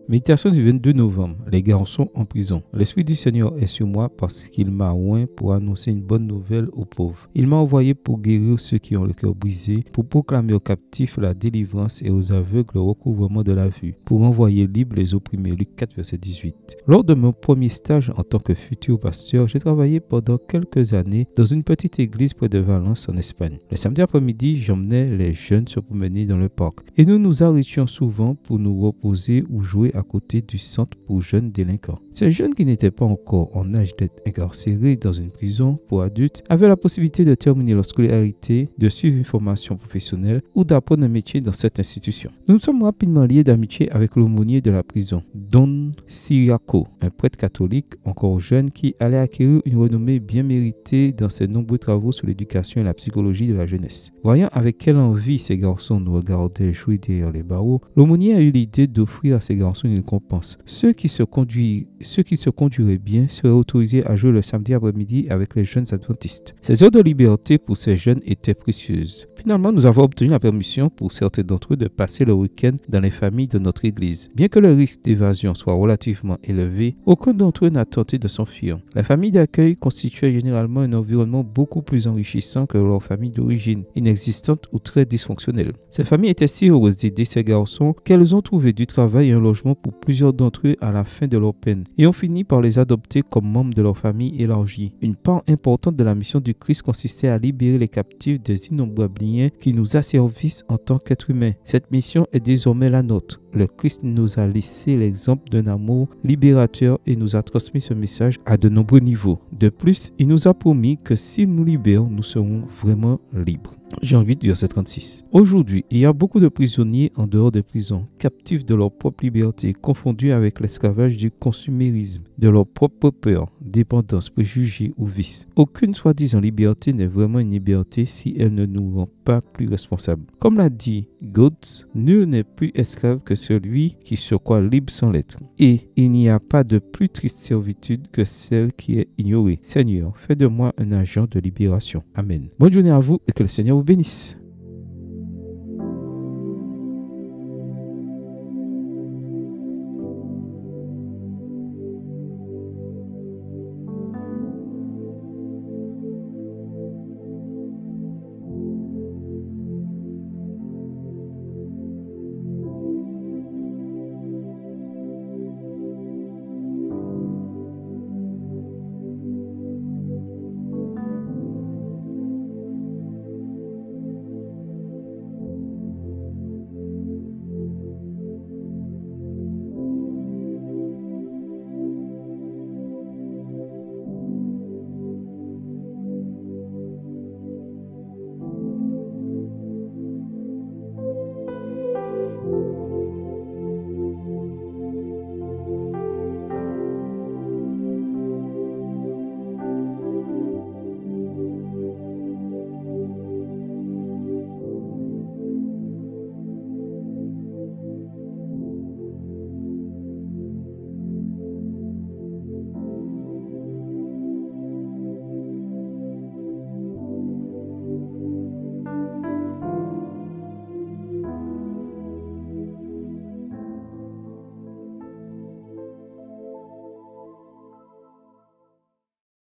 Méditation du 22 novembre. Les garçons en prison. L'Esprit du Seigneur est sur moi parce qu'il m'a oint pour annoncer une bonne nouvelle aux pauvres. Il m'a envoyé pour guérir ceux qui ont le cœur brisé, pour proclamer aux captifs la délivrance et aux aveugles le recouvrement de la vue, pour envoyer libres les opprimés. Luc 4, verset 18. Lors de mon premier stage en tant que futur pasteur, j'ai travaillé pendant quelques années dans une petite église près de Valence en Espagne. Le samedi après-midi, j'emmenais les jeunes se promener dans le parc et nous nous arrêtions souvent pour nous reposer ou jouer à côté du centre pour jeunes délinquants. Ces jeunes qui n'étaient pas encore en âge d'être incarcérés dans une prison pour adultes avaient la possibilité de terminer leur scolarité, de suivre une formation professionnelle ou d'apprendre un métier dans cette institution. Nous nous sommes rapidement liés d'amitié avec l'aumônier de la prison, Don Siriaco, un prêtre catholique encore jeune qui allait acquérir une renommée bien méritée dans ses nombreux travaux sur l'éducation et la psychologie de la jeunesse. Voyant avec quelle envie ces garçons nous regardaient jouer derrière les barreaux, l'aumônier a eu l'idée d'offrir à ces garçons une récompense. Ceux qui se conduiraient bien seraient autorisés à jouer le samedi après-midi avec les jeunes adventistes. Ces heures de liberté pour ces jeunes étaient précieuses. Finalement, nous avons obtenu la permission pour certains d'entre eux de passer le week-end dans les familles de notre église. Bien que le risque d'évasion soit relativement élevé, aucun d'entre eux n'a tenté de s'enfuir. La famille d'accueil constituait généralement un environnement beaucoup plus enrichissant que leur famille d'origine, inexistante ou très dysfonctionnelle. Ces familles étaient si heureuses d'aider ces garçons qu'elles ont trouvé du travail et un logement pour plusieurs d'entre eux à la fin de leur peine et ont fini par les adopter comme membres de leur famille élargie. Une part importante de la mission du Christ consistait à libérer les captifs des innombrables liens qui nous asservissent en tant qu'êtres humains. Cette mission est désormais la nôtre. Le Christ nous a laissé l'exemple d'un amour libérateur et nous a transmis ce message à de nombreux niveaux. De plus, il nous a promis que s'il nous libère, nous serons vraiment libres. Jean 8, verset 36. Aujourd'hui, il y a beaucoup de prisonniers en dehors des prisons, captifs de leur propre liberté, confondus avec l'esclavage du consumérisme, de leur propre peur, dépendance, préjugés ou vices. Aucune soi-disant liberté n'est vraiment une liberté si elle ne nous rend pas plus responsables. Comme l'a dit Götz, nul n'est plus esclave que celui qui se croit libre sans l'être. Et il n'y a pas de plus triste servitude que celle qui est ignorée. Seigneur, fais de moi un agent de libération. Amen. Bonne journée à vous et que le Seigneur vous bénisse.